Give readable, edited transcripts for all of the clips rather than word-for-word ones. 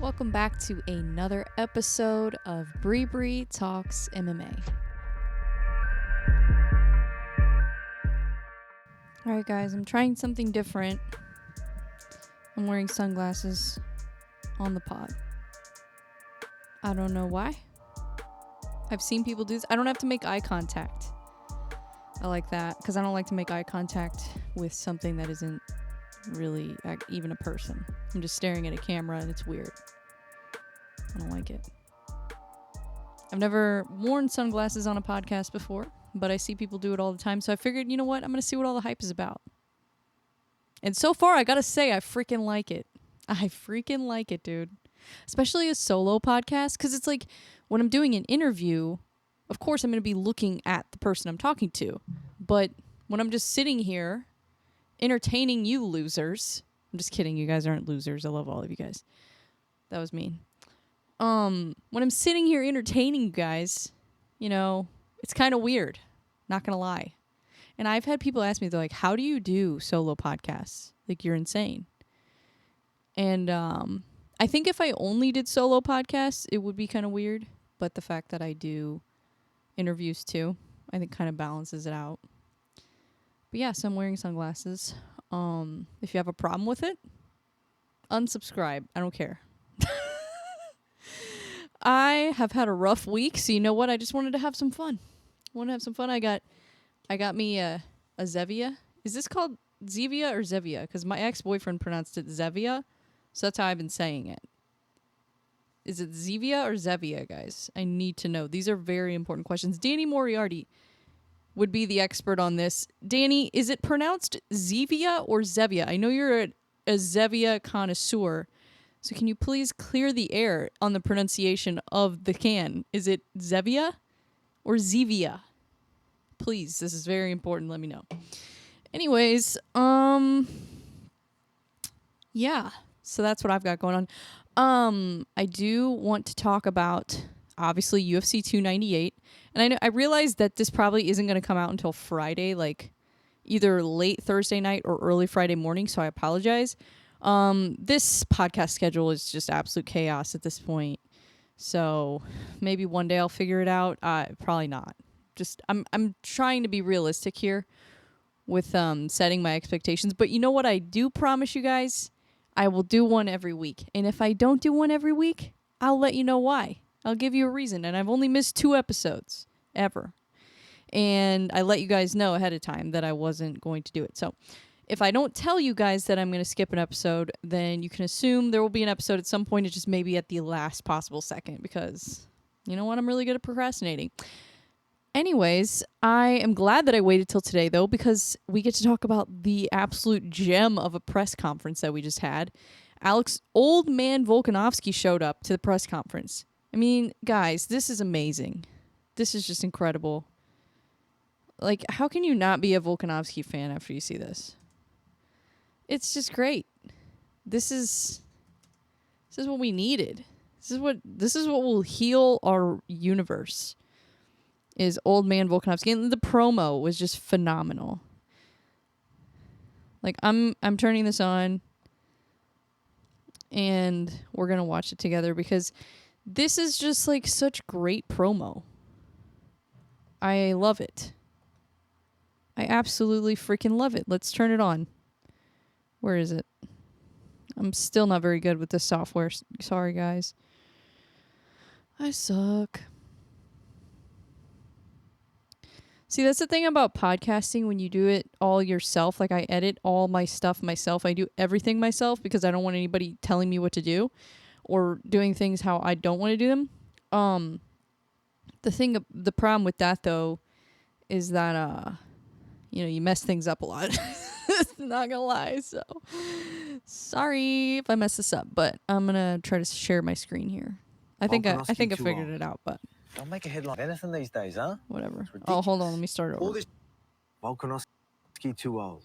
Welcome back to another episode of BreBre Talks MMA. Alright guys, I'm trying something different. I'm wearing sunglasses on the pod. I don't know why. I've seen people do this. I don't have to make eye contact. I like that because I don't like to make eye contact with something that isn't really even a person. I'm just staring at a camera and it's weird. I don't like it. I've never worn sunglasses on a podcast before, but I see people do it all the time. So I figured, you know what? I'm going to see what all the hype is about. And so far, I got to say, I freaking like it. I freaking like it, dude. Especially a solo podcast, because it's like when I'm doing an interview, of course, I'm going to be looking at the person I'm talking to. But when I'm just sitting here entertaining you losers, I'm just kidding. You guys aren't losers. I love all of you guys. That was mean. When I'm sitting here entertaining you guys, you know, it's kind of weird. Not going to lie. And I've had people ask me, they're like, how do you do solo podcasts? Like, you're insane. And I think if I only did solo podcasts, it would be kind of weird. But the fact that I do interviews too, I think kind of balances it out. But yeah, so I'm wearing sunglasses. If you have a problem with it, unsubscribe. I don't care. I have had a rough week, so you know what? I just wanted to have some fun. I got me a Zevia. Is this called Zevia or Zevia? Because my ex-boyfriend pronounced it Zevia, so that's how I've been saying it. Is it Zevia or Zevia, guys? I need to know. These are very important questions. Danny Moriarty would be the expert on this. Danny, is it pronounced Zevia or Zevia? I know you're a Zevia connoisseur. So can you please clear the air on the pronunciation of the can? Is it Zevia or Zevia? Please, this is very important. Let me know. Anyways, yeah. So that's what I've got going on. I do want to talk about, obviously, UFC 298. And I realize that this probably isn't going to come out until Friday, like either late Thursday night or early Friday morning, so I apologize. This podcast schedule is just absolute chaos at this point. So maybe one day I'll figure it out. Probably not. Just I'm trying to be realistic here with setting my expectations. But you know what I do promise you guys? I will do one every week. And if I don't do one every week, I'll let you know why. I'll give you a reason. And I've only missed 2 episodes ever. And I let you guys know ahead of time that I wasn't going to do it. So if I don't tell you guys that I'm going to skip an episode, then you can assume there will be an episode at some point. It's just maybe at the last possible second because, you know what, I'm really good at procrastinating. Anyways, I am glad that I waited till today, though, because we get to talk about the absolute gem of a press conference that we just had. Old Man Volkanovski showed up to the press conference. I mean, guys, this is amazing. This is just incredible. Like, how can you not be a Volkanovski fan after you see this? It's just great. This is what we needed. This is what will heal our universe. Is Old Man Volkanovski, and the promo was just phenomenal. Like I'm turning this on, and we're gonna watch it together because this is just like such great promo. I love it. I absolutely freaking love it. Let's turn it on. Where is it? I'm still not very good with this software. Sorry, guys. I suck. See, that's the thing about podcasting when you do it all yourself. Like, I edit all my stuff myself. I do everything myself because I don't want anybody telling me what to do or doing things how I don't want to do them. The problem with that, though, is that, you mess things up a lot. Not gonna lie, so sorry if I mess this up, but I'm gonna try to share my screen here. I think I figured it out, but don't make a headline anything these days, huh? Whatever. Oh, hold on, let me start over. All this Volkanovski too old.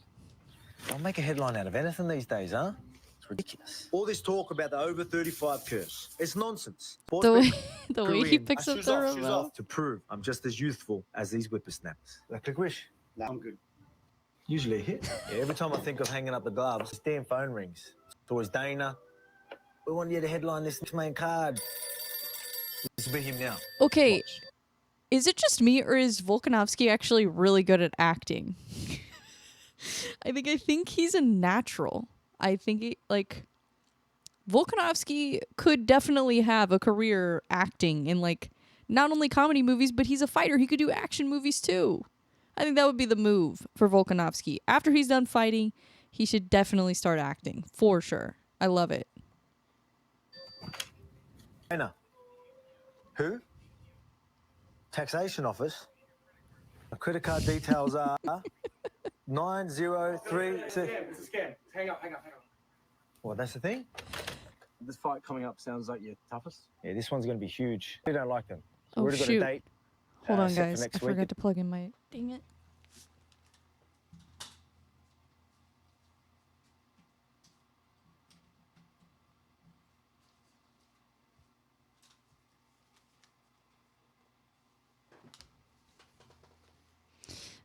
Don't make a headline out of anything these days, huh? It's ridiculous. All this talk about the over 35 curse, it's nonsense. The way he picks up the remote. Off to prove I'm just as youthful as these whippersnappers. Like a wish. No, I'm good. Usually a hit. Yeah, every time I think of hanging up the gloves, this damn phone rings. It's always Dana, We want you to headline this main card. This will be him now. Okay, Watch. is it just me or is Volkanovski actually really good at acting? I think he's a natural. I think Volkanovski could definitely have a career acting in like not only comedy movies, but he's a fighter. He could do action movies too. I think that would be the move for Volkanovski. After he's done fighting, he should definitely start acting for sure. I love it. Anna. Who? Taxation office. The credit card details are 9036. It's a scam. Hang up. What, that's the thing? This fight coming up sounds like your toughest. Yeah, this one's going to be huge. We don't like them. So Oh, we've already shoot. got a date. Hold on, set for guys. I next week. forgot to plug in my... Dang it.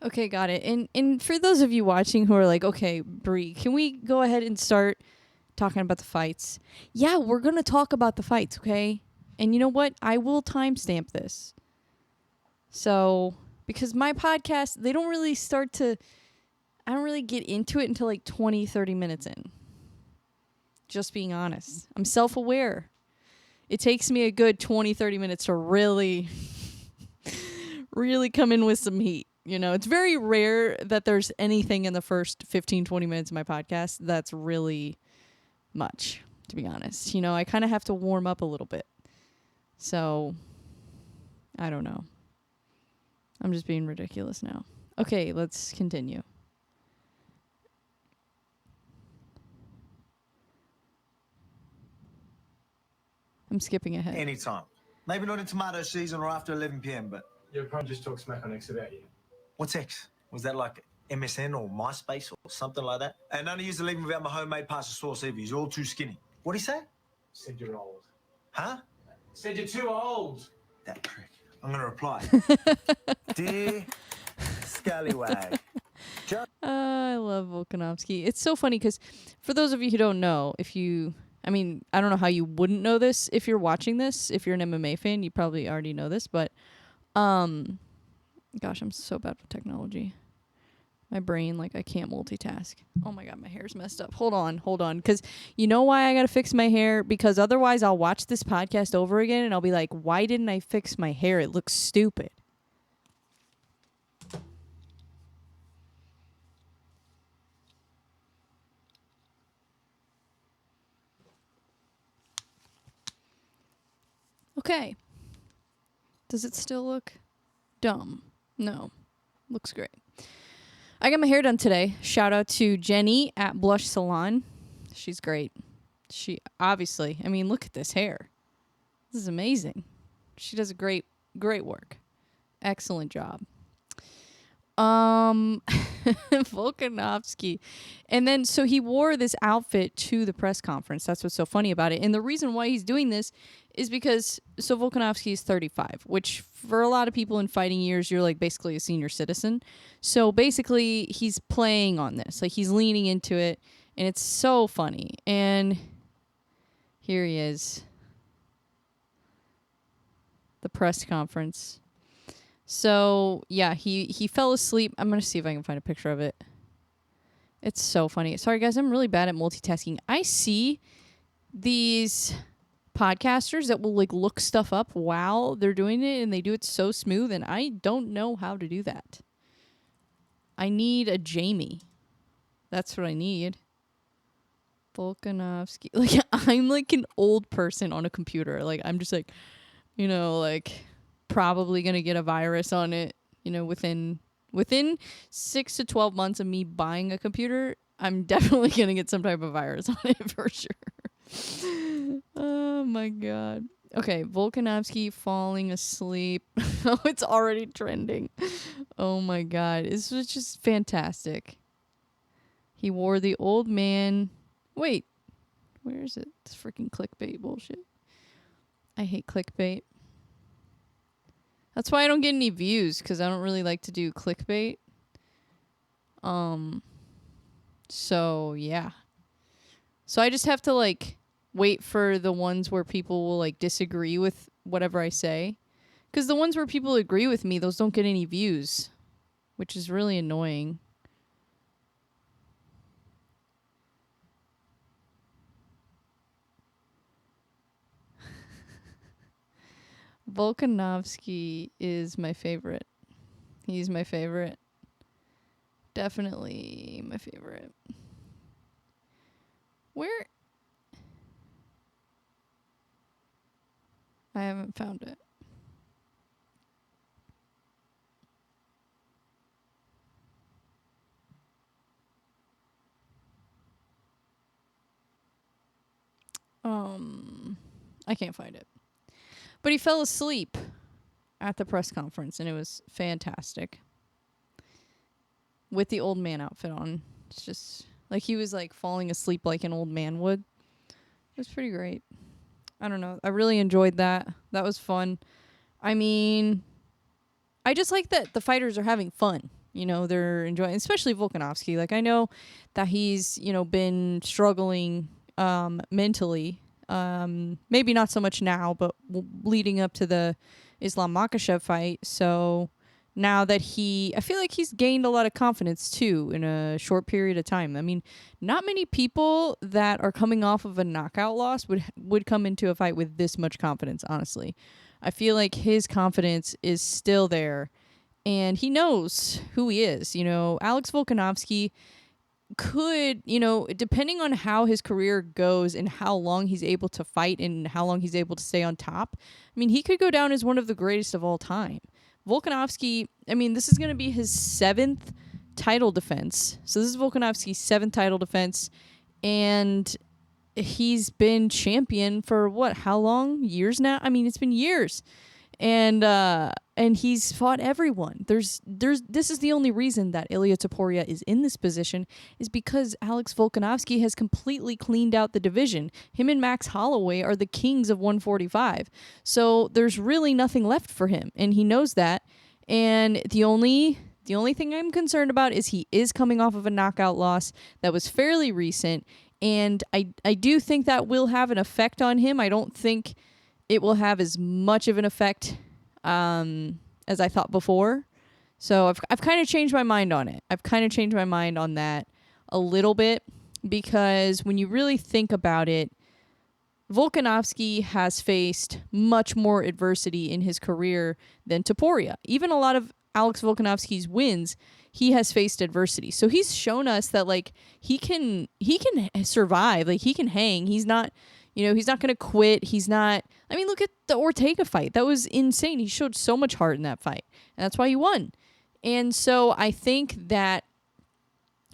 Okay, got it. And for those of you watching who are like, okay, Bree, can we go ahead and start talking about the fights? Yeah, we're going to talk about the fights, okay? And you know what? I will timestamp this. So, because my podcast, they don't really start to, I don't really get into it until like 20, 30 minutes in. Just being honest. I'm self-aware. It takes me a good 20, 30 minutes to really, really come in with some heat. You know, it's very rare that there's anything in the first 15, 20 minutes of my podcast that's really much, to be honest. You know, I kind of have to warm up a little bit. So, I don't know. I'm just being ridiculous now. Okay, let's continue. I'm skipping ahead. Anytime. Maybe not in tomato season or after 11 p.m., but... Your opponent just talked smack on X about you. What's X? Was that like MSN or MySpace or something like that? And none of you to leave him without my homemade pasta sauce either. He's all too skinny. What'd he say? Said you're old. Huh? Said you're too old. That prick. I'm going to reply. Dear Scallywag. I love Volkanovski. It's so funny because for those of you who don't know, I don't know how you wouldn't know this if you're watching this. If you're an MMA fan, you probably already know this, but gosh, I'm so bad with technology. My brain, I can't multitask. Oh my God, my hair's messed up. Hold on. Because you know why I got to fix my hair? Because otherwise I'll watch this podcast over again and I'll be like, why didn't I fix my hair? It looks stupid. Okay. Does it still look dumb? No. Looks great. I got my hair done today. Shout out to Jenny at Blush Salon. She's great. She obviously, look at this hair. This is amazing. She does a great work. Excellent job. Volkanovski. And then, so he wore this outfit to the press conference. That's what's so funny about it. And the reason why he's doing this is because, so Volkanovski is 35, which for a lot of people in fighting years, you're basically a senior citizen. So basically, he's playing on this. He's leaning into it. And it's so funny. And here he is. The press conference. So, yeah, he fell asleep. I'm going to see if I can find a picture of it. It's so funny. Sorry, guys, I'm really bad at multitasking. I see these podcasters that will, look stuff up while they're doing it, and they do it so smooth, and I don't know how to do that. I need a Jamie. That's what I need. Volkanovski. I'm an old person on a computer. I'm just probably gonna get a virus on it, within 6 to 12 months of me buying a computer. I'm definitely gonna get some type of virus on it for sure. Oh my God. Okay, Volkanovski falling asleep. Oh, it's already trending. Oh my God, this was just fantastic. He wore the old man. Wait, where is it? This freaking clickbait bullshit. I hate clickbait. That's why I don't get any views, because I don't really like to do clickbait. So, yeah. So I just have to, wait for the ones where people will like disagree with whatever I say. Because the ones where people agree with me, those don't get any views, which is really annoying. Volkanovski is my favorite. He's my favorite. Definitely my favorite. Where? I haven't found it. I can't find it. But he fell asleep at the press conference, and it was fantastic. With the old man outfit on. It's just like he was like falling asleep like an old man would. It was pretty great. I don't know. I really enjoyed that. That was fun. I mean, I just like that the fighters are having fun. You know, they're enjoying, especially Volkanovski. Like, I know that he's, you know, been struggling mentally. Maybe not so much now, but leading up to the Islam Makhachev fight. So now that I feel like he's gained a lot of confidence too in a short period of time. I mean, not many people that are coming off of a knockout loss would come into a fight with this much confidence, honestly. I feel like his confidence is still there, and he knows who he is. You know, Alex Volkanovski could, you know, depending on how his career goes and how long he's able to fight and how long he's able to stay on top, I mean, he could go down as one of the greatest of all time. Volkanovski, I mean, this is going to be his 7th title defense. So this is Volkanovski's 7th title defense, and he's been champion for what? How long? Years now? I mean, it's been years. And he's fought everyone. This is the only reason that Illia Topuria is in this position, is because Alex Volkanovski has completely cleaned out the division. Him and Max Holloway are the kings of 145. So there's really nothing left for him, and he knows that. And the only thing I'm concerned about is he is coming off of a knockout loss that was fairly recent, and I do think that will have an effect on him. I don't think it will have as much of an effect as I thought before. So I've kind of changed my mind on it. I've kind of changed my mind on that a little bit, because when you really think about it, Volkanovski has faced much more adversity in his career than Topuria. Even a lot of Alex Volkanovski's wins, he has faced adversity. So he's shown us that like he can survive, like he can hang. He's not, you know, he's not going to quit. He's not, I mean, look at the Ortega fight. That was insane. He showed so much heart in that fight, and that's why he won. And so I think that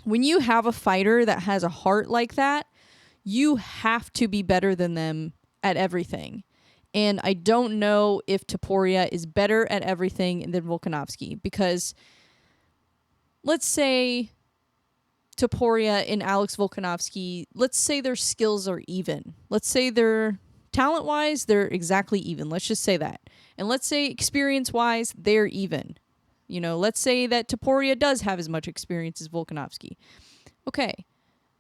when you have a fighter that has a heart like that, you have to be better than them at everything. And I don't know if Topuria is better at everything than Volkanovski, because let's say Topuria and Alex Volkanovski, let's say their skills are even. Let's say they're talent-wise, they're exactly even. Let's just say that. And let's say experience-wise, they're even. You know, let's say that Topuria does have as much experience as Volkanovski. Okay.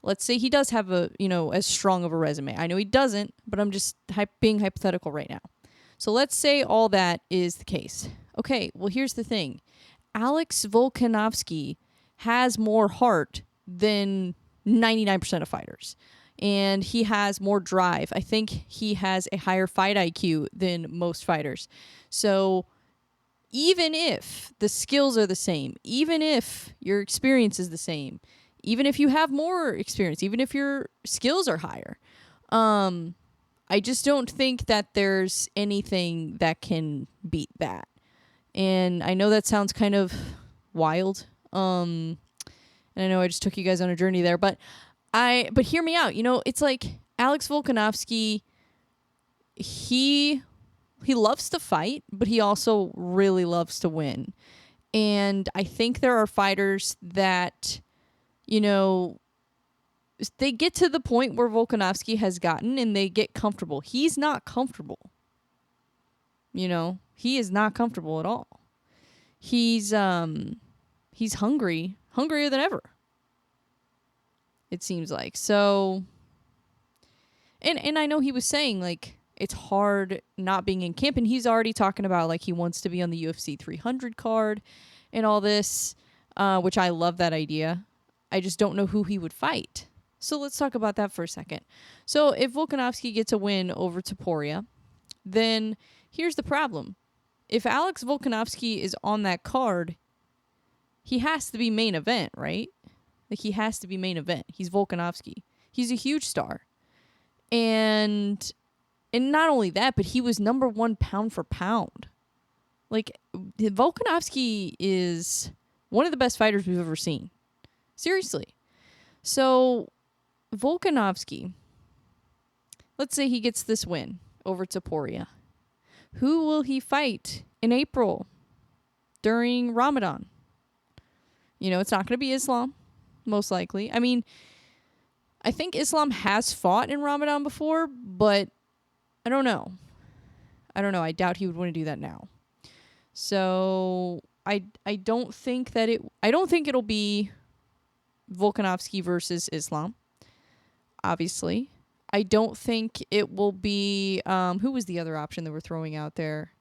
Let's say he does have a, you know, as strong of a resume. I know he doesn't, but I'm just being hypothetical right now. So let's say all that is the case. Okay, well, here's the thing. Alex Volkanovski has more heart than 99% of fighters. And he has more drive. I think he has a higher fight IQ than most fighters. So even if the skills are the same, even if your experience is the same, even if you have more experience, even if your skills are higher, I just don't think that there's anything that can beat that. And I know that sounds kind of wild. And I know I just took you guys on a journey there, but hear me out. You know, it's like Alex Volkanovski, he loves to fight, but he also really loves to win. And I think there are fighters that, you know, they get to the point where Volkanovski has gotten and they get comfortable. He's not comfortable. You know, he is not comfortable at all. He's hungrier than ever, it seems like. So And I know he was saying, like, it's hard not being in camp, and he's already talking about, like, he wants to be on the UFC 300 card and all this, which I love that idea. I just don't know who he would fight. So let's talk about that for a second. So if Volkanovski gets a win over Topuria, then here's the problem. If Alex Volkanovski is on that card, he has to be main event, right? Like, he has to be main event. He's Volkanovski. He's a huge star. And not only that, but he was number 1 pound for pound. Like, Volkanovski is one of the best fighters we've ever seen. Seriously. So, Volkanovski, let's say he gets this win over Topuria. Who will he fight in April during Ramadan? You know, it's not going to be Islam, most likely. I mean, I think Islam has fought in Ramadan before, but I don't know. I doubt he would want to do that now. So I don't think it'll be Volkanovski versus Islam. Obviously, I don't think it will be who was the other option that we're throwing out there?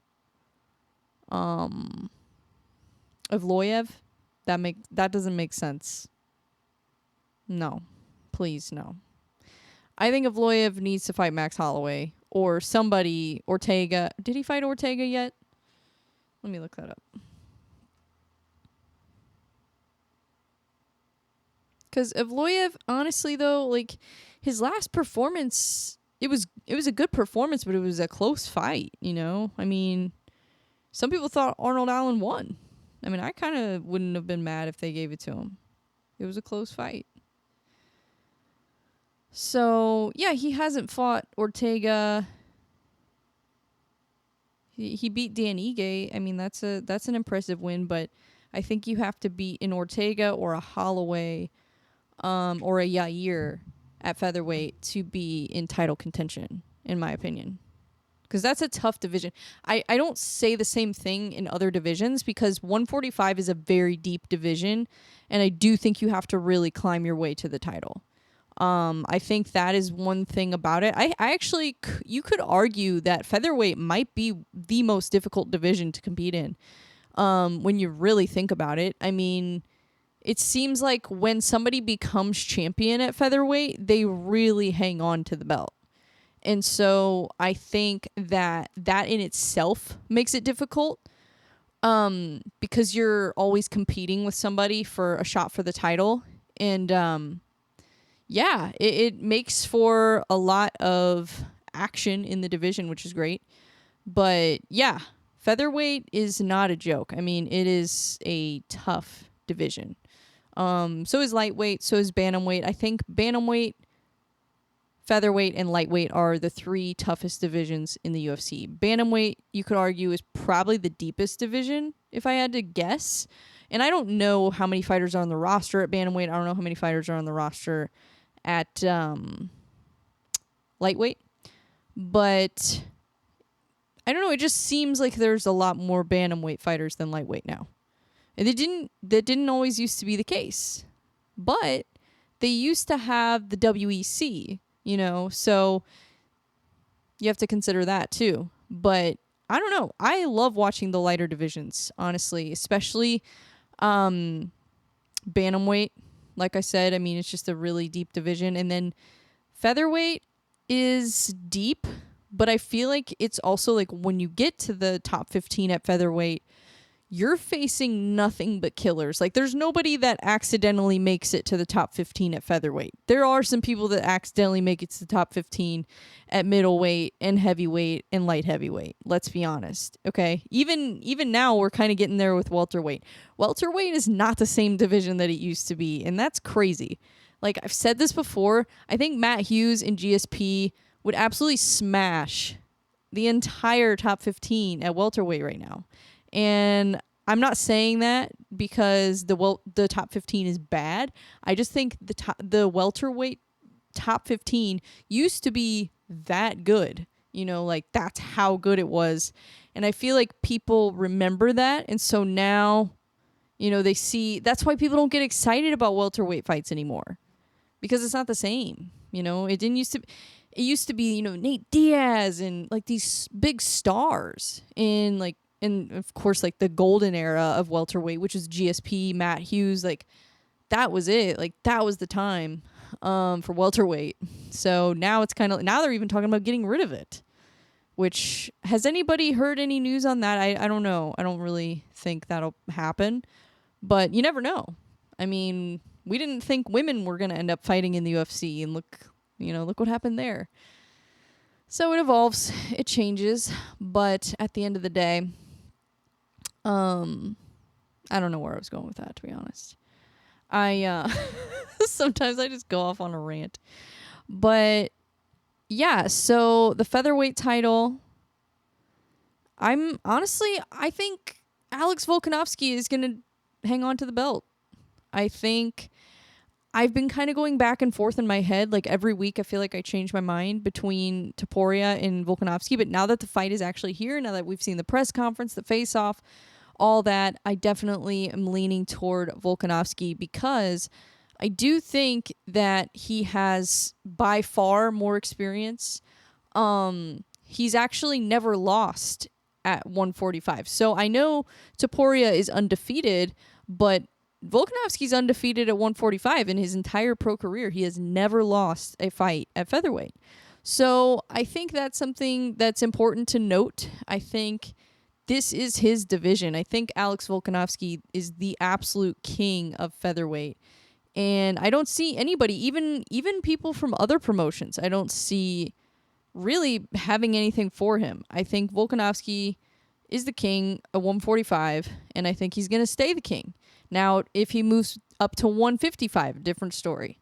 Evloev. That doesn't make sense. No. Please, no. I think Evloev needs to fight Max Holloway or somebody. Ortega. Did he fight Ortega yet? Let me look that up. Because Evloev, honestly, though, like, his last performance, it was a good performance, but it was a close fight, you know? I mean, some people thought Arnold Allen won. I mean, I kind of wouldn't have been mad if they gave it to him. It was a close fight. So, yeah, he hasn't fought Ortega. He beat Dan Ige. I mean, that's an impressive win, but I think you have to beat an Ortega or a Holloway or a Yair at featherweight to be in title contention, in my opinion. Because that's a tough division. I don't say the same thing in other divisions because 145 is a very deep division, and I do think you have to really climb your way to the title. I think that is one thing about it. I actually, you could argue that featherweight might be the most difficult division to compete in when you really think about it. I mean, it seems like when somebody becomes champion at featherweight, they really hang on to the belt. And so I think that in itself makes it difficult because you're always competing with somebody for a shot for the title. And yeah, it makes for a lot of action in the division, which is great. But yeah, featherweight is not a joke. I mean, it is a tough division. So is lightweight, so is bantamweight. I think bantamweight, featherweight, and lightweight are the 3 toughest divisions in the UFC. Bantamweight, you could argue, is probably the deepest division, if I had to guess. And I don't know how many fighters are on the roster at bantamweight. I don't know how many fighters are on the roster at lightweight. But I don't know. It just seems like there's a lot more bantamweight fighters than lightweight now. And that didn't always used to be the case. But they used to have the WEC, you know, so you have to consider that too. But I don't know. I love watching the lighter divisions, honestly, especially bantamweight. Like I said, I mean, it's just a really deep division. And then featherweight is deep, but I feel like it's also like when you get to the top 15 at featherweight, you're facing nothing but killers. Like, there's nobody that accidentally makes it to the top 15 at featherweight. There are some people that accidentally make it to the top 15 at middleweight and heavyweight and light heavyweight. Let's be honest, okay? Even now, we're kind of getting there with welterweight. Welterweight is not the same division that it used to be, and that's crazy. Like, I've said this before, I think Matt Hughes and GSP would absolutely smash the entire top 15 at welterweight right now. And I'm not saying that because the top 15 is bad. I just think the welterweight top 15 used to be that good. You know, like, that's how good it was. And I feel like people remember that. And so now, you know, they see, that's why people don't get excited about welterweight fights anymore. Because it's not the same. You know, it didn't used to be. it used to be, you know, Nate Diaz and like these big stars in like, and of course like the golden era of welterweight, which is GSP, Matt Hughes, like that was it. Like that was the time for welterweight. So now it's kind of, now they're even talking about getting rid of it. Which, has anybody heard any news on that? I don't know. I don't really think that'll happen. But you never know. I mean, we didn't think women were going to end up fighting in the UFC. And look what happened there. So it evolves. It changes. But at the end of the day, I don't know where I was going with that, to be honest. Sometimes I just go off on a rant. But yeah, so the featherweight title, I think Alex Volkanovski is going to hang on to the belt. I think I've been kind of going back and forth in my head. Like every week I feel like I change my mind between Topuria and Volkanovski. But now that the fight is actually here, now that we've seen the press conference, the face-off, all that, I definitely am leaning toward Volkanovski because I do think that he has by far more experience. He's actually never lost at 145. So I know Topuria is undefeated, but Volkanovski's undefeated at 145 in his entire pro career. He has never lost a fight at featherweight. So I think that's something that's important to note. I think this is his division. I think Alex Volkanovski is the absolute king of featherweight. And I don't see anybody, even people from other promotions, I don't see really having anything for him. I think Volkanovski is the king at 145, and I think he's going to stay the king. Now, if he moves up to 155, different story.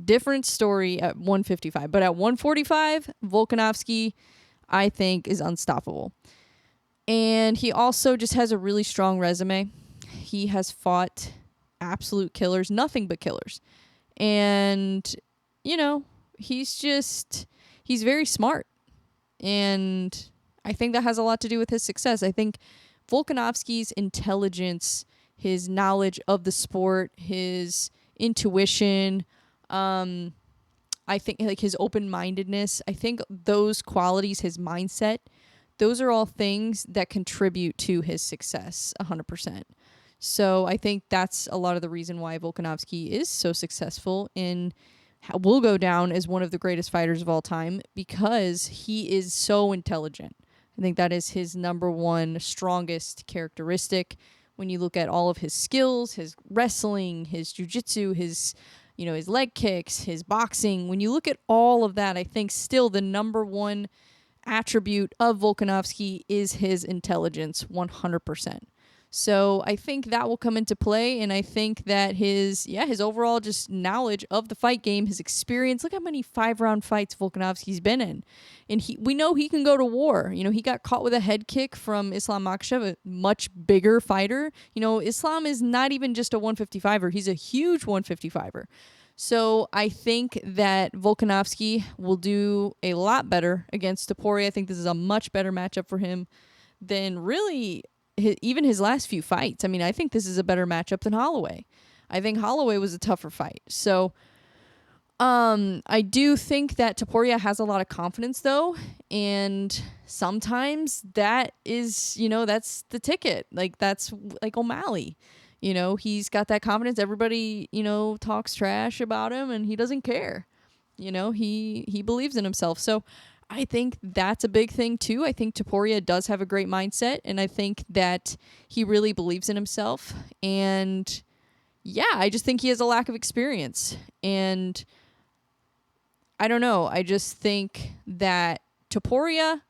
Different story at 155. But at 145, Volkanovski, I think, is unstoppable. And he also just has a really strong resume. He has fought absolute killers, nothing but killers. And, you know, he's very smart. And I think that has a lot to do with his success. I think Volkanovski's intelligence, his knowledge of the sport, his intuition, I think like his open-mindedness, I think those qualities, his mindset, those are all things that contribute to his success 100%. So I think that's a lot of the reason why Volkanovski is so successful and will go down as one of the greatest fighters of all time because he is so intelligent. I think that is his number one strongest characteristic. When you look at all of his skills, his wrestling, his jiu-jitsu, his leg kicks, his boxing, when you look at all of that, I think still the number one attribute of Volkanovski is his intelligence 100%. So I think that will come into play, and I think that his overall just knowledge of the fight game, his experience. Look how many 5-round fights Volkanovski's been in, and we know he can go to war. You know, he got caught with a head kick from Islam Makhachev, a much bigger fighter. You know, Islam is not even just a 155er; he's a huge 155er. So I think that Volkanovski will do a lot better against Topuria. I think this is a much better matchup for him than really even his last few fights. I mean, I think this is a better matchup than Holloway. I think Holloway was a tougher fight. So I do think that Topuria has a lot of confidence, though, and sometimes that is, that's the ticket. Like, that's like O'Malley. You know, he's got that confidence. Everybody, talks trash about him, and he doesn't care. You know, he believes in himself. So I think that's a big thing, too. I think Topuria does have a great mindset, and I think that he really believes in himself. And, yeah, I just think he has a lack of experience. And I don't know. I just think that Topuria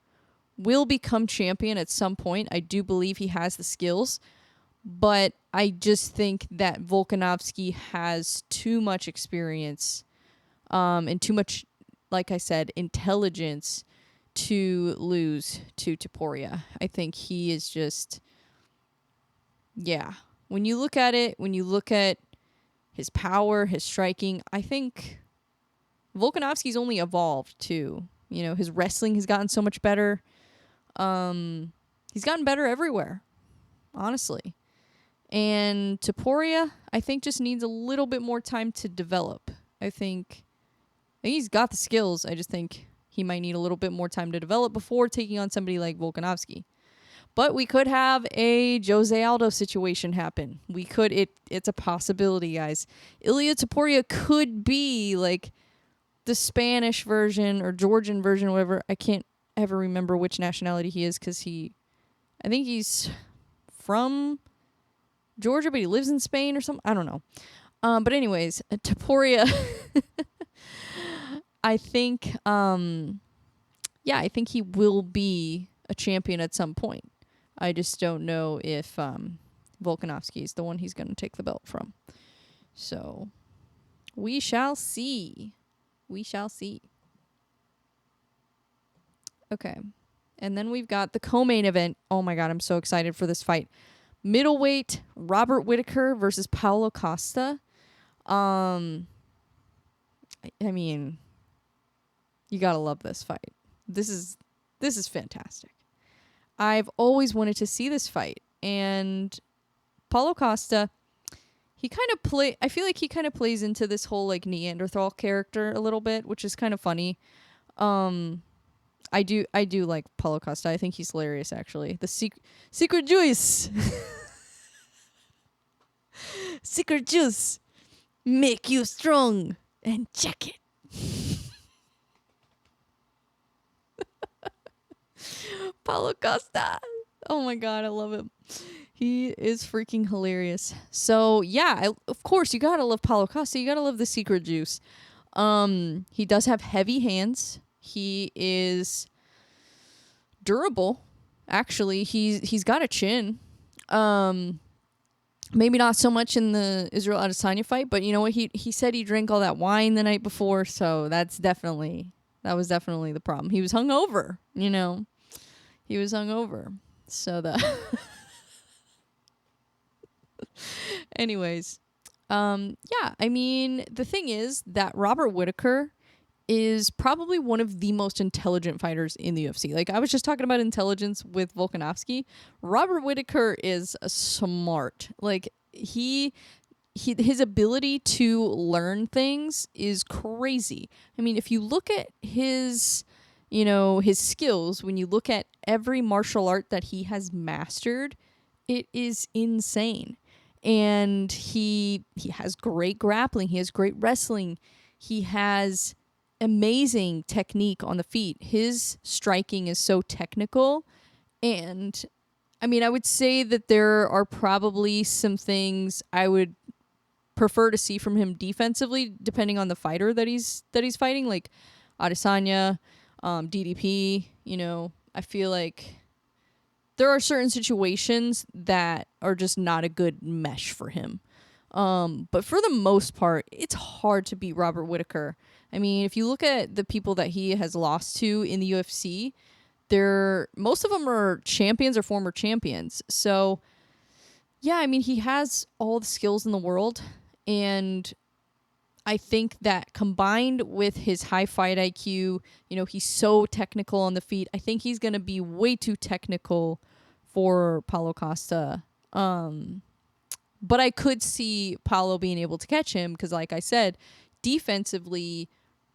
will become champion at some point. I do believe he has the skills. But I just think that Volkanovski has too much experience and too much, like I said, intelligence to lose to Topuria. I think he is just, when you look at it, when you look at his power, his striking, I think Volkanovski's only evolved too. You know, his wrestling has gotten so much better. He's gotten better everywhere, honestly. And Topuria, I think, just needs a little bit more time to develop. I think think he's got the skills. I just think he might need a little bit more time to develop before taking on somebody like Volkanovski. But we could have a Jose Aldo situation happen. It's a possibility, guys. Illia Topuria could be like the Spanish version or Georgian version, or whatever. I can't ever remember which nationality he is because I think he's from Georgia, but he lives in Spain or something. I don't know. But anyways, Topuria, I think, I think he will be a champion at some point. I just don't know if Volkanovski is the one he's going to take the belt from. So we shall see. We shall see. Okay. And then we've got the co-main event. Oh my God, I'm so excited for this fight. Middleweight Robert Whittaker versus Paulo Costa. I mean, you gotta love this fight. This is fantastic. I've always wanted to see this fight, and Paulo Costa, I feel like he kind of plays into this whole like Neanderthal character a little bit, which is kind of funny. I do like Paulo Costa. I think he's hilarious, actually. The secret juice. Secret juice. Make you strong. And check it. Paulo Costa. Oh my God, I love him. He is freaking hilarious. So, yeah, of course, you gotta love Paulo Costa. You gotta love the secret juice. He does have heavy hands. He is durable. Actually, he's got a chin. Maybe not so much in the Israel Adesanya fight, but you know what? He said he drank all that wine the night before, so that was definitely the problem. He was hungover, you know. He was hungover. So anyways, I mean, the thing is that Robert Whittaker is probably one of the most intelligent fighters in the UFC. Like, I was just talking about intelligence with Volkanovski. Robert Whittaker is smart. Like, his ability to learn things is crazy. I mean, if you look at his skills, when you look at every martial art that he has mastered, it is insane. And he has great grappling. He has great wrestling. He has amazing technique on the feet. His striking is so technical. And I mean, I would say that there are probably some things I would prefer to see from him defensively, depending on the fighter that he's fighting, like Adesanya, DDP. You know, I feel like there are certain situations that are just not a good mesh for him. But for the most part, it's hard to beat Robert Whittaker. I mean, if you look at the people that he has lost to in the UFC, most of them are champions or former champions. So, yeah, I mean, he has all the skills in the world. And I think that combined with his high fight IQ, you know, he's so technical on the feet. I think he's going to be way too technical for Paulo Costa. But I could see Paulo being able to catch him because, like I said, defensively,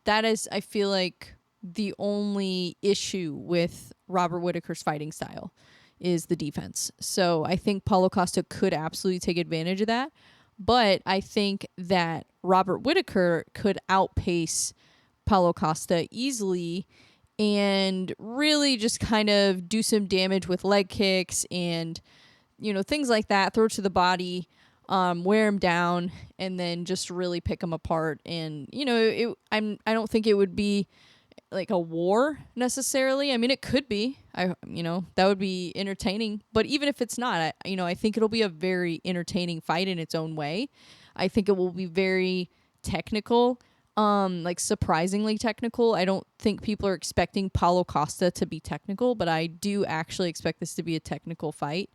that is, I feel like, the only issue with Robert Whittaker's fighting style is the defense. So I think Paulo Costa could absolutely take advantage of that. But I think that Robert Whittaker could outpace Paulo Costa easily and really just kind of do some damage with leg kicks and, you know, things like that, throw to the body, wear him down, and then just really pick him apart. And, you know, I don't think it would be like a war necessarily. I mean, it could be. That would be entertaining. But even if it's not, I think it'll be a very entertaining fight in its own way. I think it will be very technical, like surprisingly technical. I don't think people are expecting Paulo Costa to be technical, but I do actually expect this to be a technical fight.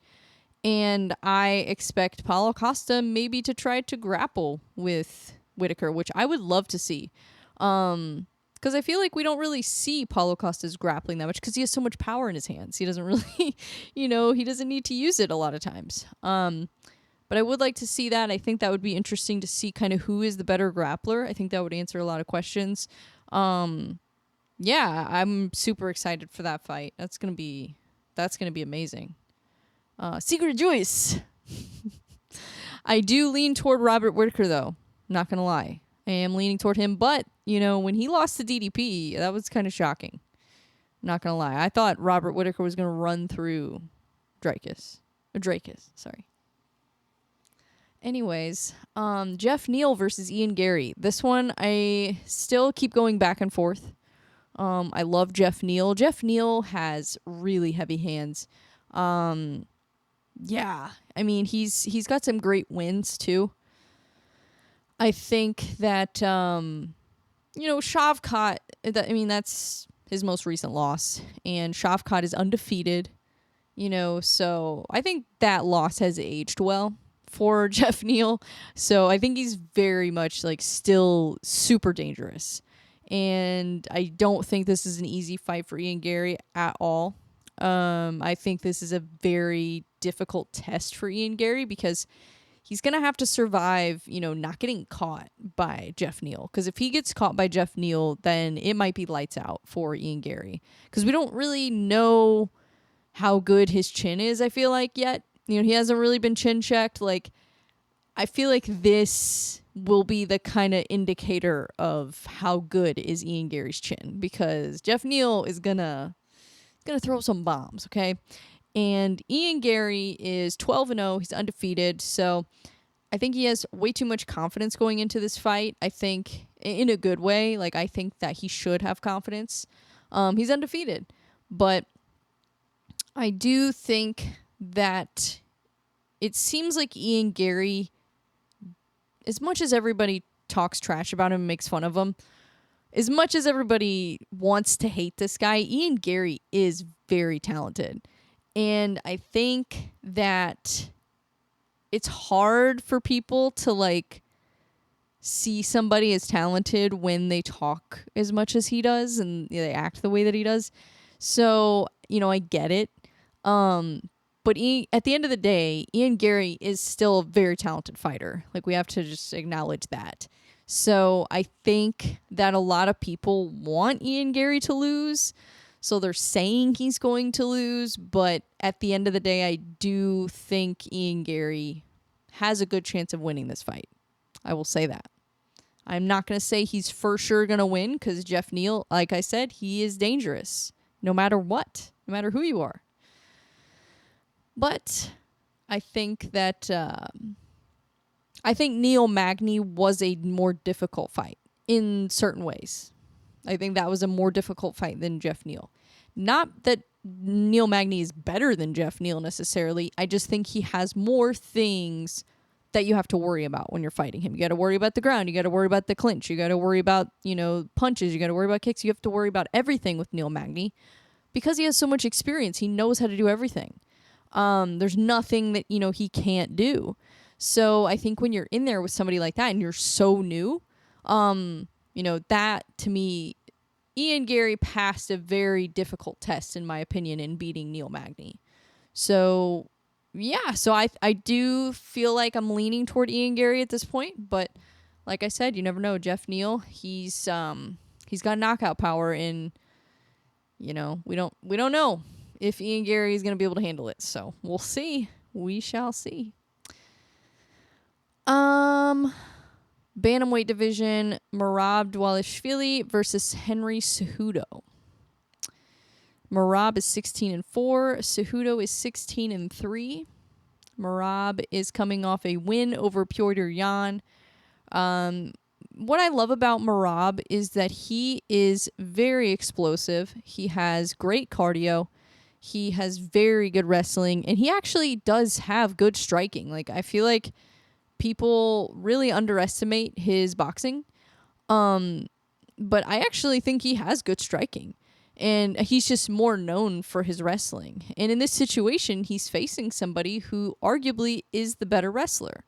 And I expect Paulo Costa maybe to try to grapple with Whittaker, which I would love to see. Because I feel like we don't really see Paulo Costa's grappling that much because he has so much power in his hands. He doesn't really, he doesn't need to use it a lot of times. But I would like to see that. I think that would be interesting to see kind of who is the better grappler. I think that would answer a lot of questions. Yeah, I'm super excited for that fight. That's gonna be amazing. Secret Juice. I do lean toward Robert Whittaker, though. Not gonna lie, I am leaning toward him. But when he lost to DDP, that was kind of shocking. Not gonna lie, I thought Robert Whittaker was gonna run through Dracus. Sorry. Anyways, Jeff Neal versus Ian Garry. This one I still keep going back and forth. I love Jeff Neal. Jeff Neal has really heavy hands. Yeah, I mean he's got some great wins too. I think that Shavkat. That's his most recent loss, and Shavkat is undefeated. So I think that loss has aged well for Jeff Neal. So I think he's very much still super dangerous. And I don't think this is an easy fight for Ian Garry at all. I think this is a very difficult test for Ian Garry because he's going to have to survive, not getting caught by Jeff Neal. Because if he gets caught by Jeff Neal, then it might be lights out for Ian Garry. Because we don't really know how good his chin is, I feel like, yet. He hasn't really been chin checked. I feel like this will be the kind of indicator of how good is Ian Garry's chin, because Jeff Neal is gonna throw some bombs, okay? And Ian Garry is 12-0. He's undefeated, so I think he has way too much confidence going into this fight. I think in a good way. I think that he should have confidence. He's undefeated, but I do think that it seems like Ian Garry, as much as everybody talks trash about him and makes fun of him, as much as everybody wants to hate this guy, Ian Garry is very talented. And I think that it's hard for people to see somebody as talented when they talk as much as he does and they act the way that he does. So, I get it. But at the end of the day, Ian Garry is still a very talented fighter. We have to just acknowledge that. So I think that a lot of people want Ian Garry to lose. So they're saying he's going to lose. But at the end of the day, I do think Ian Garry has a good chance of winning this fight. I will say that. I'm not going to say he's for sure going to win, because Jeff Neal, like I said, he is dangerous no matter what, no matter who you are. But I think that Neal Magny was a more difficult fight in certain ways. I think that was a more difficult fight than Jeff Neal. Not that Neal Magny is better than Jeff Neal necessarily. I just think he has more things that you have to worry about when you're fighting him. You got to worry about the ground. You got to worry about the clinch. You got to worry about, punches. You got to worry about kicks. You have to worry about everything with Neal Magny because he has so much experience. He knows how to do everything. There's nothing that, he can't do. So I think when you're in there with somebody like that and you're so new, that to me, Ian Garry passed a very difficult test, in my opinion, in beating Neal Magny. So, yeah, so I do feel like I'm leaning toward Ian Garry at this point, but like I said, you never know. Jeff Neal, he's got knockout power, and we don't know if Ian Garry is going to be able to handle it. So we'll see. We shall see. Bantamweight division, Merab Dvalishvili versus Henry Cejudo. Merab is 16-4. Cejudo is 16-3. Merab is coming off a win over Petr Yan. What I love about Merab is that he is very explosive. He has great cardio. He has very good wrestling, and he actually does have good striking. I feel like people really underestimate his boxing. But I actually think he has good striking, and he's just more known for his wrestling. And in this situation, he's facing somebody who arguably is the better wrestler.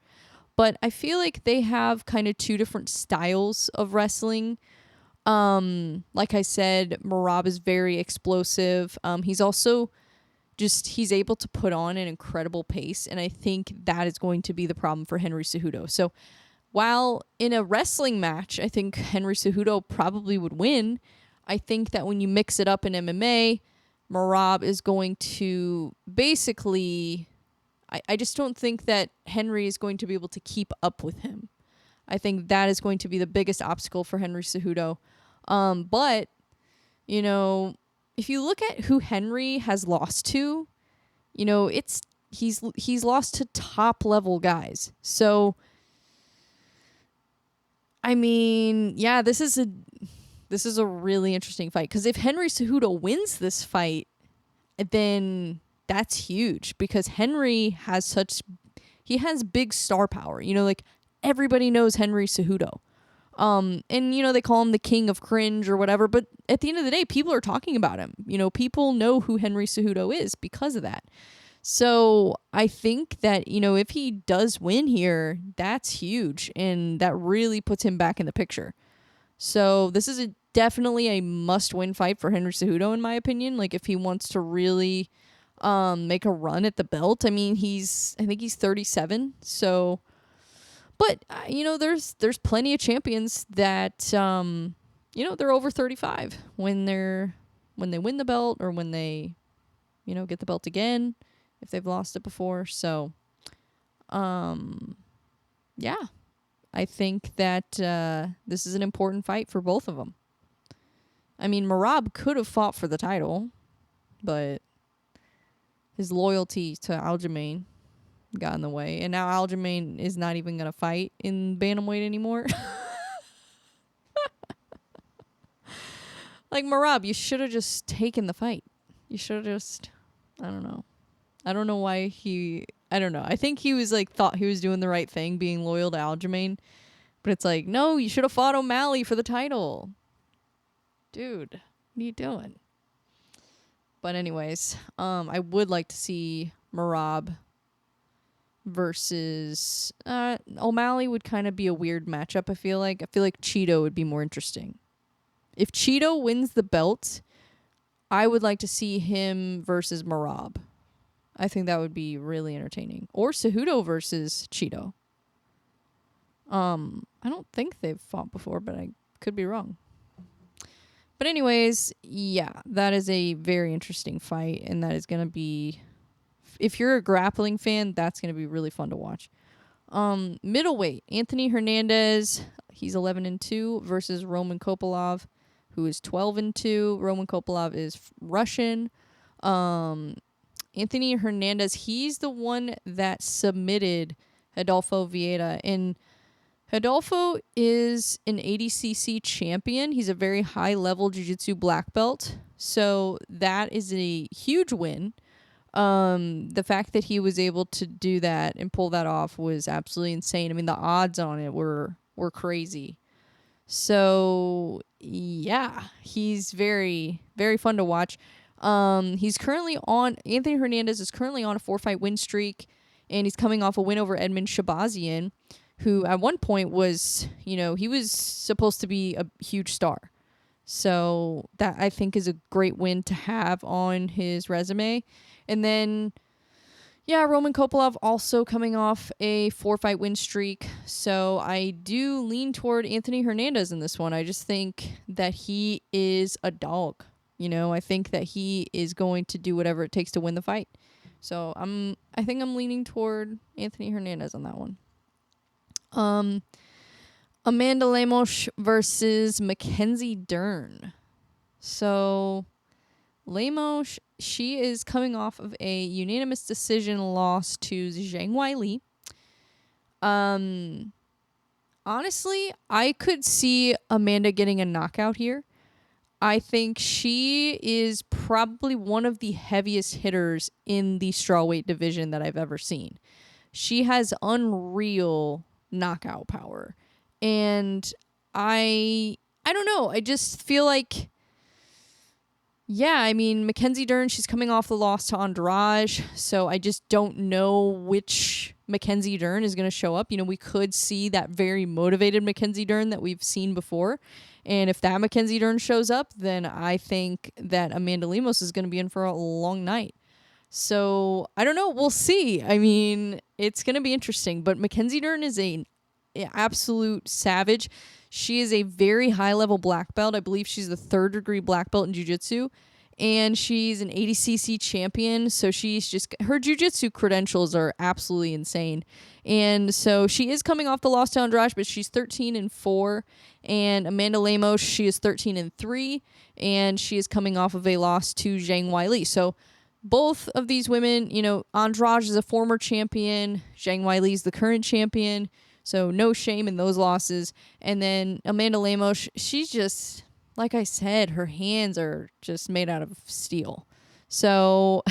But I feel like they have kind of two different styles of wrestling. Like I said, Merab is very explosive. He's also he's able to put on an incredible pace, and I think that is going to be the problem for Henry Cejudo. So while in a wrestling match, I think Henry Cejudo probably would win. I think that when you mix it up in MMA, Merab is going to basically... I just don't think that Henry is going to be able to keep up with him. I think that is going to be the biggest obstacle for Henry Cejudo. But, you know, if you look at who Henry has lost to, you know, he's lost to top level guys. So, I mean, yeah, this is a really interesting fight, because if Henry Cejudo wins this fight, then that's huge, because Henry has big star power. You know, like, everybody knows Henry Cejudo. And, you know, they call him the king of cringe or whatever, but at the end of the day, people are talking about him. You know, people know who Henry Cejudo is because of that. So I think that, you know, if he does win here, that's huge, and that really puts him back in the picture. So this is definitely a must-win fight for Henry Cejudo, in my opinion. Like, if he wants to really make a run at the belt. I mean, I think he's 37. So, but you know, there's plenty of champions that you know, they're over 35 when they win the belt, or when they, you know, get the belt again if they've lost it before. So, yeah, I think that this is an important fight for both of them. I mean, Merab could have fought for the title, but his loyalty to Aljamain got in the way. And now Aljamain is not even going to fight in bantamweight anymore. Like, Merab, you should have just taken the fight. You should have just... I don't know. I don't know why he... I don't know. I think he was like, thought he was doing the right thing, being loyal to Aljamain. But it's like, no, you should have fought O'Malley for the title. Dude, what are you doing? But anyways, I would like to see Merab versus O'Malley. Would kind of be a weird matchup, I feel like. I feel like Cheeto would be more interesting. If Cheeto wins the belt, I would like to see him versus Merab. I think that would be really entertaining. Or Cejudo versus Cheeto. I don't think they've fought before, but I could be wrong. But anyways, yeah, that is a very interesting fight, and that is going to be, if you're a grappling fan, that's going to be really fun to watch. Middleweight, Anthony Hernandez, he's 11-2 versus Roman Kopylov, who is 12-2. Roman Kopylov is Russian. Anthony Hernandez, he's the one that submitted Adolfo Vieira, and Adolfo is an ADCC champion. He's a very high-level jiu-jitsu black belt, so that is a huge win. The fact that he was able to do that and pull that off was absolutely insane. I mean, the odds on it were crazy. So, yeah, he's very, very fun to watch. Anthony Hernandez is currently on a 4-fight win streak, and he's coming off a win over Edmund Shabazian, who at one point was, you know, he was supposed to be a huge star. So that, I think, is a great win to have on his resume. And then, yeah, Roman Kopylov also coming off a 4-fight win streak. So I do lean toward Anthony Hernandez in this one. I just think that he is a dog. You know, I think that he is going to do whatever it takes to win the fight. So I think I'm leaning toward Anthony Hernandez on that one. Amanda Lemos versus Mackenzie Dern. So Lemos, she is coming off of a unanimous decision loss to Zhang Weili. Honestly, I could see Amanda getting a knockout here. I think she is probably one of the heaviest hitters in the strawweight division that I've ever seen. She has unreal knockout power. And I don't know. I just feel like, yeah, I mean, Mackenzie Dern, she's coming off the loss to Andrade, so I just don't know which Mackenzie Dern is going to show up. You know, we could see that very motivated Mackenzie Dern that we've seen before. And if that Mackenzie Dern shows up, then I think that Amanda Lemos is going to be in for a long night. So, I don't know. We'll see. I mean, it's going to be interesting. But Mackenzie Dern is an absolute savage. She is a very high-level black belt. I believe she's the 3rd-degree black belt in jiu-jitsu. And she's an 80cc champion, so her jiu-jitsu credentials are absolutely insane. And so she is coming off the loss to Andrade, but she's 13-4. And Amanda Lemos, she is 13-3, and she is coming off of a loss to Zhang Weili. So both of these women, Andrade is a former champion, Zhang Weili is the current champion, so no shame in those losses. And then Amanda Lemos, she's just, like I said, her hands are just made out of steel. So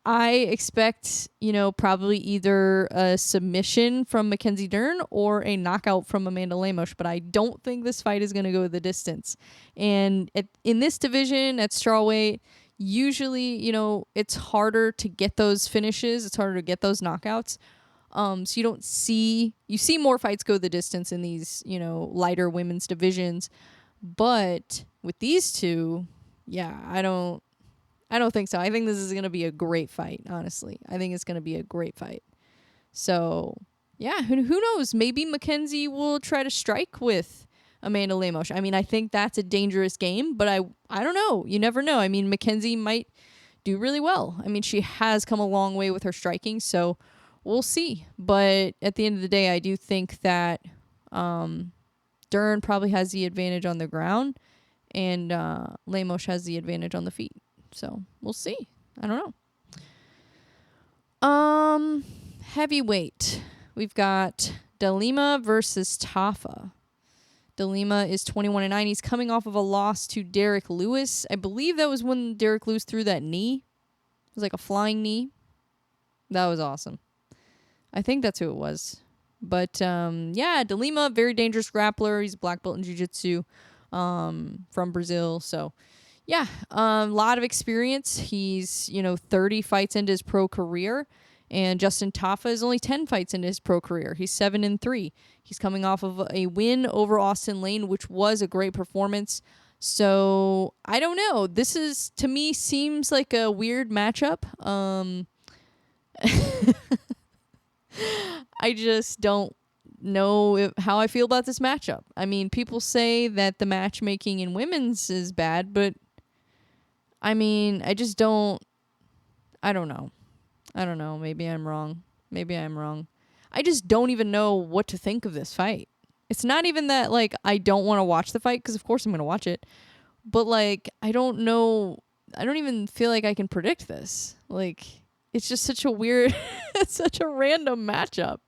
I expect, probably either a submission from Mackenzie Dern or a knockout from Amanda Lemos, but I don't think this fight is going to go the distance. And in this division at strawweight, usually, it's harder to get those finishes. It's harder to get those knockouts. So you see more fights go the distance in these, lighter women's divisions. But with these two, yeah, I don't think so. I think this is going to be a great fight, honestly. I think it's going to be a great fight. So, yeah, who knows? Maybe Mackenzie will try to strike with Amanda Lemos. I mean, I think that's a dangerous game, but I don't know. You never know. I mean, Mackenzie might do really well. I mean, she has come a long way with her striking, so we'll see. But at the end of the day, I do think that Dern probably has the advantage on the ground, and Lemos has the advantage on the feet. So we'll see. I don't know. Heavyweight. We've got Lima versus Tafa. Lima is 21-9. He's coming off of a loss to Derek Lewis. I believe that was when Derek Lewis threw that knee. It was like a flying knee. That was awesome. I think that's who it was. But, Lima, very dangerous grappler. He's a black belt in jiu-jitsu from Brazil. So, yeah, a lot of experience. He's, 30 fights into his pro career. And Justin Tafa is only 10 fights into his pro career. He's 7-3. He's coming off of a win over Austin Lane, which was a great performance. So, I don't know. This is, to me, seems like a weird matchup. I just don't know how I feel about this matchup. I mean, people say that the matchmaking in women's is bad, but I mean, I don't know. Maybe I'm wrong. I just don't even know what to think of this fight. It's not even that, like, I don't want to watch the fight, because of course I'm going to watch it. But, like, I don't know. I don't even feel like I can predict this. Like, it's just such a weird, it's such a random matchup.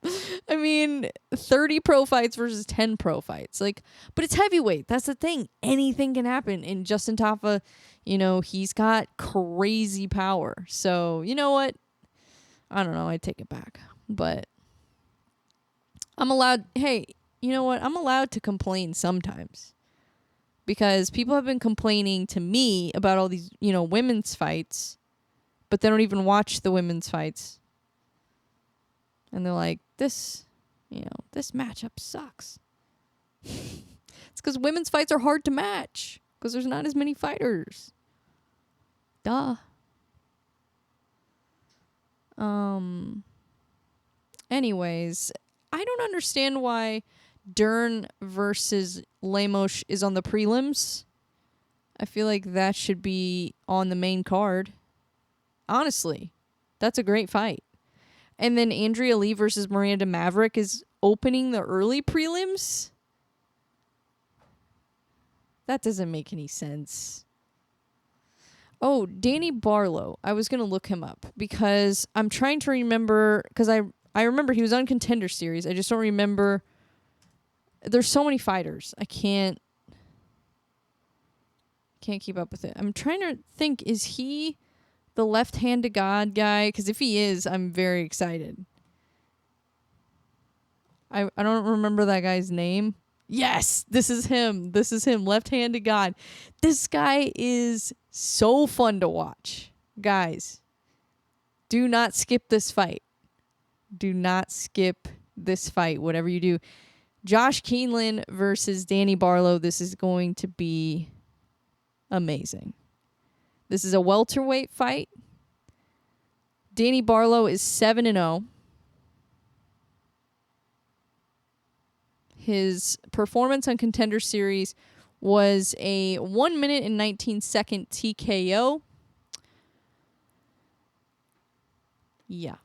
I mean, 30 pro fights versus 10 pro fights. Like, but it's heavyweight. That's the thing. Anything can happen. And Justin Tafa, he's got crazy power. So, you know what? I don't know. I take it back. But I'm allowed to complain sometimes. Because people have been complaining to me about all these, women's fights, but they don't even watch the women's fights. And they're like, this matchup sucks. It's because women's fights are hard to match. Because there's not as many fighters. Duh. Anyways, I don't understand why Dern versus Lemos is on the prelims. I feel like that should be on the main card. Honestly, that's a great fight. And then Andrea Lee versus Miranda Maverick is opening the early prelims? That doesn't make any sense. Oh, Danny Barlow. I was going to look him up because I'm trying to remember, because I remember he was on Contender Series. I just don't remember. There's so many fighters. I can't keep up with it. I'm trying to think, is he the left hand to God guy? Because if he is, I'm very excited. I don't remember that guy's name. Yes, this is him. Left hand to God. This guy is so fun to watch. Guys, do not skip this fight. Do not skip this fight, whatever you do. Josh Quinlan versus Danny Barlow. This is going to be amazing. This is a welterweight fight. Danny Barlow is 7-0. His performance on Contender Series was a 1 minute and 19 second TKO. Yeah.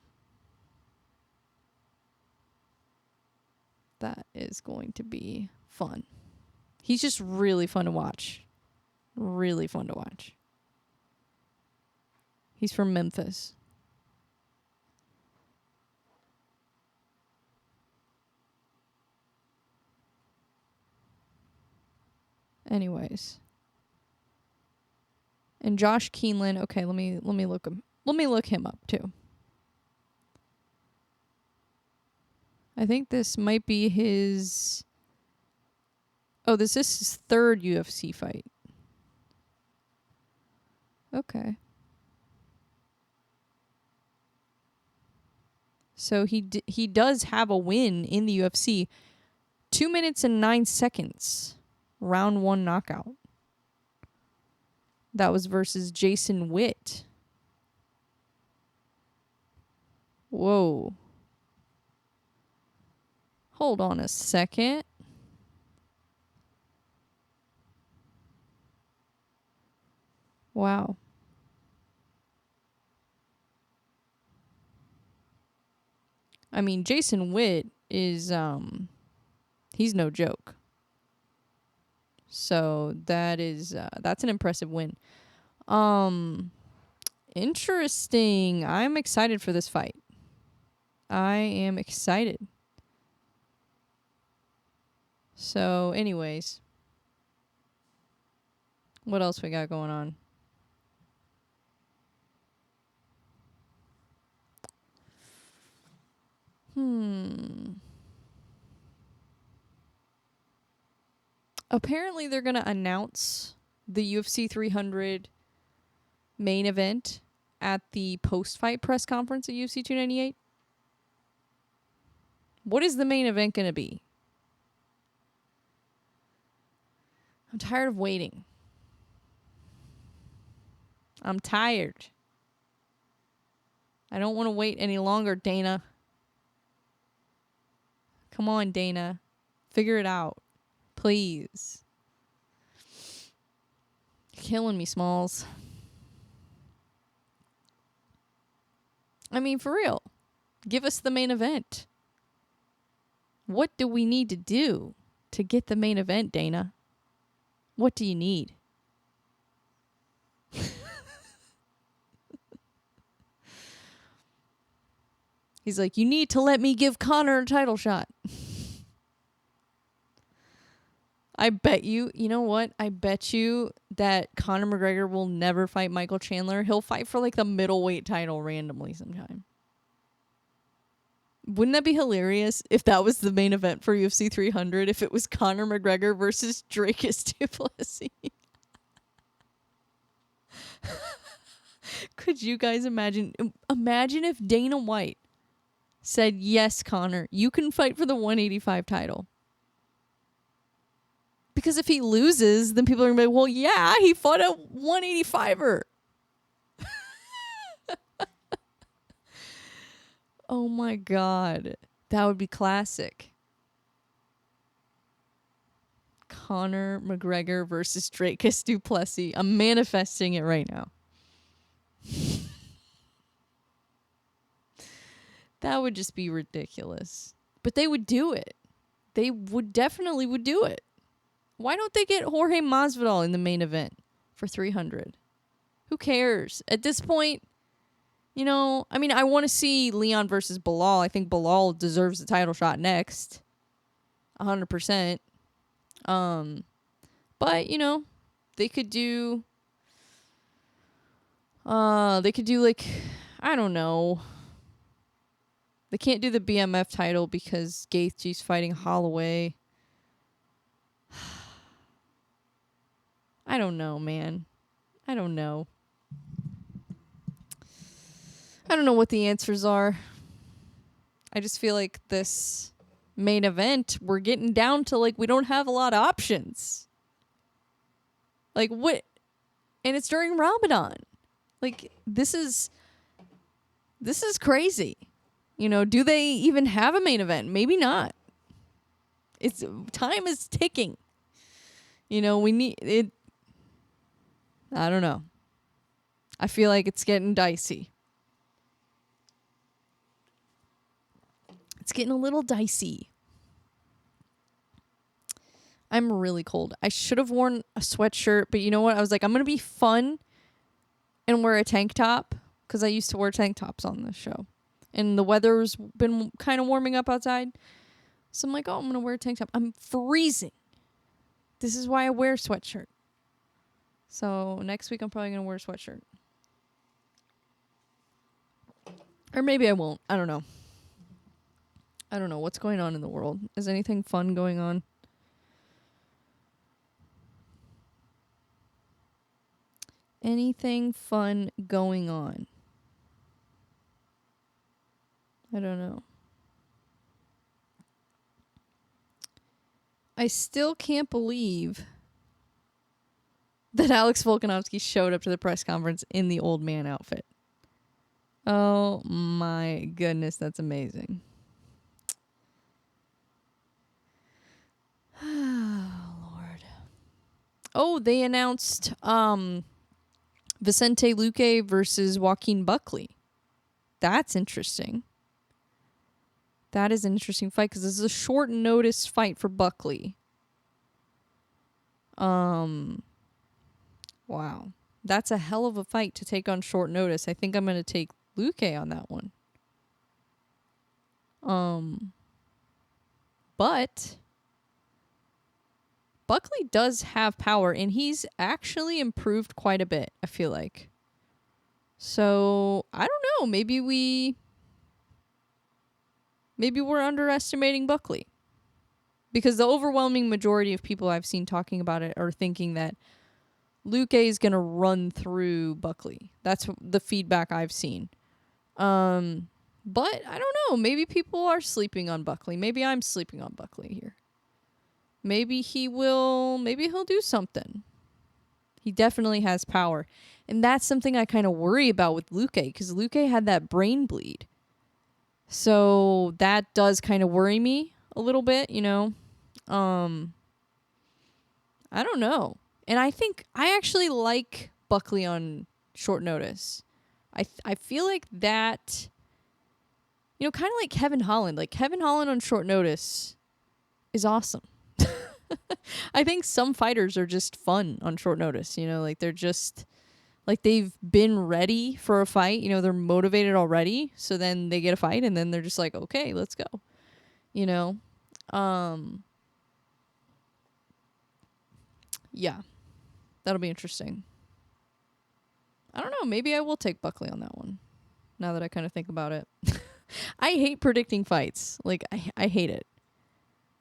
That is going to be fun. He's just really fun to watch. Really fun to watch. He's from Memphis. Anyways. And Josh Quinlan, okay, let me look him up too. I think this might be his this is his third UFC fight. Okay. So he does have a win in the UFC. 2 minutes and 9 seconds. Round 1 knockout. That was versus Jason Witt. Whoa. Hold on a second. Wow. I mean, Jason Witt is he's no joke. So that's an impressive win. Interesting. I'm excited for this fight. I am excited. So, anyways, what else we got going on? Apparently, they're going to announce the UFC 300 main event at the post-fight press conference at UFC 298. What is the main event going to be? I'm tired of waiting. I'm tired. I don't want to wait any longer, Dana. Come on, Dana. Figure it out. Please. You're killing me, Smalls. I mean, for real. Give us the main event. What do we need to do to get the main event, Dana? What do you need? He's like, you need to let me give Conor a title shot. I bet you know what? I bet you that Conor McGregor will never fight Michael Chandler. He'll fight for like the middleweight title randomly sometime. Wouldn't that be hilarious if that was the main event for UFC 300? If it was Conor McGregor versus Dracus du Plessis? Could you guys imagine? Imagine if Dana White said, yes, Conor, you can fight for the 185 title. Because if he loses, then people are going to be like, well, yeah, he fought a 185er. Oh my God. That would be classic. Conor McGregor versus Dracus du Plessis. I'm manifesting it right now. That would just be ridiculous. But they would do it. They would definitely do it. Why don't they get Jorge Masvidal in the main event for 300? Who cares? At this point, you know, I mean, I want to see Leon versus Bilal. I think Bilal deserves the title shot next. 100%. But, you know, they could do like, I don't know. They can't do the BMF title because Gaethje's fighting Holloway. I don't know, man. I don't know. I don't know what the answers are. I just feel like this main event, we're getting down to like we don't have a lot of options. Like what? And it's during Ramadan. Like this is crazy. You know, do they even have a main event? Maybe not. It's time is ticking. You know, we need it. I don't know. I feel like it's getting dicey. It's getting a little dicey. I'm really cold. I should have worn a sweatshirt, but you know what? I was like, I'm going to be fun and wear a tank top because I used to wear tank tops on this show. And the weather's been kind of warming up outside. So I'm like, oh, I'm going to wear a tank top. I'm freezing. This is why I wear a sweatshirt. So next week I'm probably going to wear a sweatshirt. Or maybe I won't. I don't know. I don't know. What's going on in the world? Is anything fun going on? Anything fun going on? I don't know. I still can't believe that Alex Volkanovski showed up to the press conference in the old man outfit. Oh my goodness, that's amazing. Oh, Lord. Oh, they announced Vicente Luque versus Joaquin Buckley. That's interesting. That is an interesting fight because this is a short notice fight for Buckley. Wow. That's a hell of a fight to take on short notice. I think I'm going to take Luque on that one. But Buckley does have power, and he's actually improved quite a bit, I feel like. So, I don't know. Maybe we're underestimating Buckley. Because the overwhelming majority of people I've seen talking about it are thinking that Luque is going to run through Buckley. That's the feedback I've seen. But I don't know. Maybe people are sleeping on Buckley. Maybe I'm sleeping on Buckley here. Maybe he'll do something. He definitely has power. And that's something I kind of worry about with Luque, because Luque had that brain bleed. So that does kind of worry me a little bit, you know. I don't know. And I think I actually like Buckley on short notice. I feel like that, you know, kind of like Kevin Holland. Like Kevin Holland on short notice is awesome. I think some fighters are just fun on short notice, you know, like they're just like they've been ready for a fight, you know, they're motivated already. So then they get a fight and then they're just like, okay, let's go. You know? Yeah. That'll be interesting. I don't know. Maybe I will take Buckley on that one. Now that I kind of think about it. I hate predicting fights. Like, I hate it.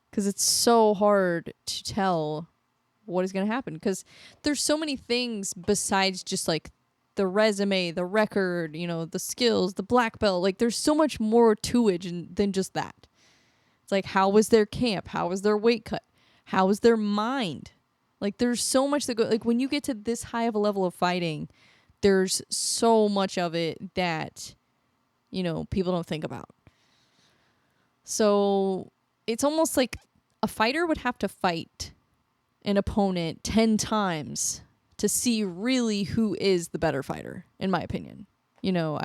Because it's so hard to tell what is going to happen. Because there's so many things besides just, like, the resume, the record, you know, the skills, the black belt. Like, there's so much more to it than just that. It's like, how was their camp? How was their weight cut? How was their mind? Like, there's so much that goes... Like, when you get to this high of a level of fighting, there's so much of it that, you know, people don't think about. So it's almost like a fighter would have to fight an opponent 10 times to see really who is the better fighter, in my opinion. You know,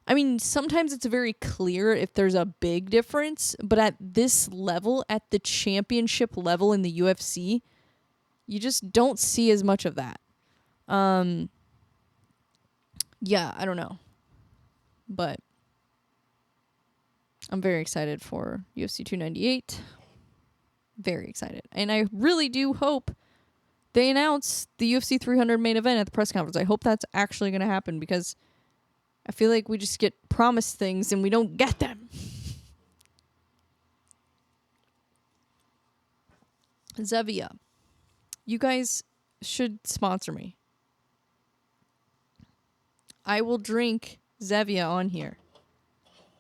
I mean, sometimes it's very clear if there's a big difference, but at this level, at the championship level in the UFC, you just don't see as much of that. Yeah, I don't know. But I'm very excited for UFC 298. Very excited. And I really do hope they announce the UFC 300 main event at the press conference. I hope that's actually going to happen because I feel like we just get promised things and we don't get them. Zevia. You guys should sponsor me. I will drink Zevia on here.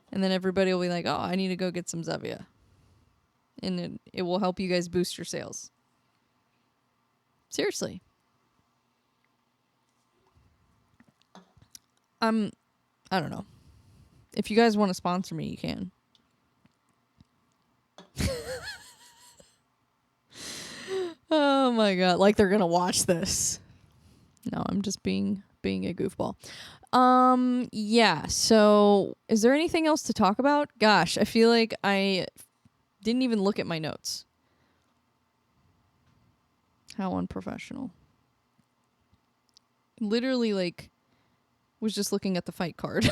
And then everybody will be like, oh, I need to go get some Zevia. And it will help you guys boost your sales. Seriously. I don't know. If you guys want to sponsor me, you can. Oh my god, like they're gonna watch this. No, I'm just being a goofball. Yeah, so is there anything else to talk about? Gosh, I feel like I didn't even look at my notes. How unprofessional. Literally, like, was just looking at the fight card.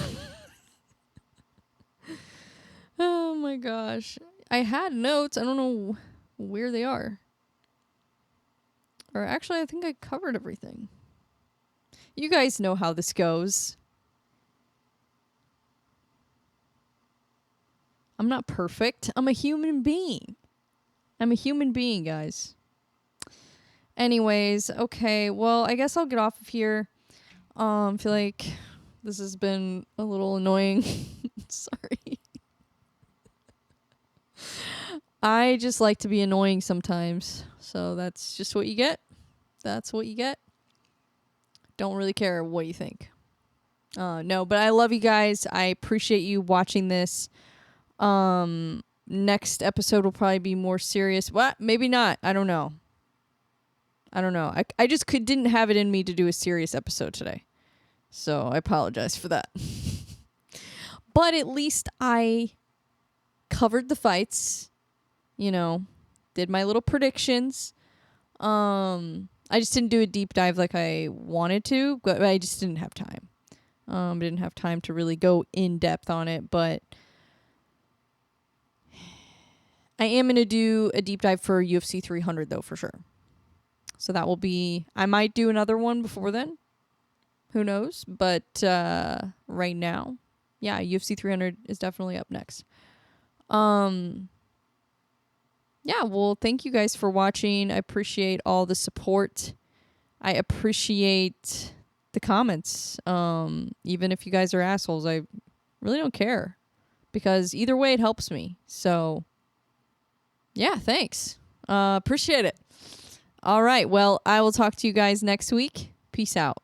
Oh my gosh. I had notes. I don't know where they are. Or actually, I think I covered everything. You guys know how this goes. I'm not perfect. I'm a human being. I'm a human being, guys. Anyways, okay. Well, I guess I'll get off of here. I feel like this has been a little annoying. Sorry. I just like to be annoying sometimes. So that's just what you get. That's what you get. Don't really care what you think. No, but I love you guys. I appreciate you watching this. Next episode will probably be more serious. What? Maybe not. I don't know. I just didn't have it in me to do a serious episode today. So I apologize for that. But at least I covered the fights. You know, did my little predictions. I just didn't do a deep dive like I wanted to, but I just didn't have time. Didn't have time to really go in depth on it, but I am going to do a deep dive for UFC 300 though, for sure. So that will be, I might do another one before then. Who knows? But right now, yeah, UFC 300 is definitely up next. Yeah, well, thank you guys for watching. I appreciate all the support. I appreciate the comments. Even if you guys are assholes, I really don't care. Because either way, it helps me. So, yeah, thanks. Appreciate it. All right, well, I will talk to you guys next week. Peace out.